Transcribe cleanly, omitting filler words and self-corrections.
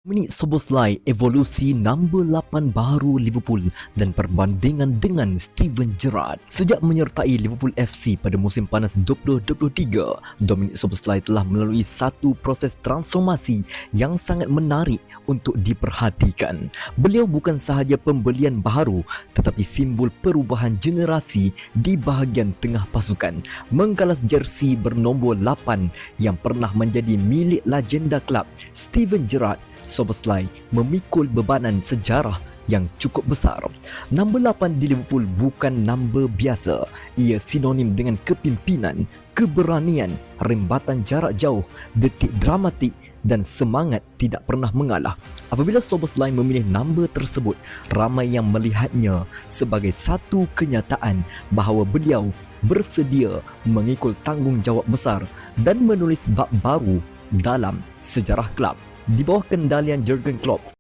Dominic Szoboszlai evolusi nombor 8 baru Liverpool dan perbandingan dengan Steven Gerrard. Sejak menyertai Liverpool FC pada musim panas 2023, Dominic Szoboszlai telah melalui satu proses transformasi yang sangat menarik untuk diperhatikan. Beliau bukan sahaja pembelian baru tetapi simbol perubahan generasi di bahagian tengah pasukan, menggalas jersey bernombor 8 yang pernah menjadi milik legenda kelab Steven Gerrard. Szoboszlai memikul bebanan sejarah yang cukup besar. Nombor 8 di Liverpool bukan nombor biasa. Ia sinonim dengan kepimpinan, keberanian, rembatan jarak jauh, detik dramatik dan semangat tidak pernah mengalah. Apabila Szoboszlai memilih nombor tersebut, ramai yang melihatnya sebagai satu kenyataan bahawa beliau bersedia mengikul tanggungjawab besar dan menulis bab baru dalam sejarah kelab. Di bawah kendalian Jurgen Klopp,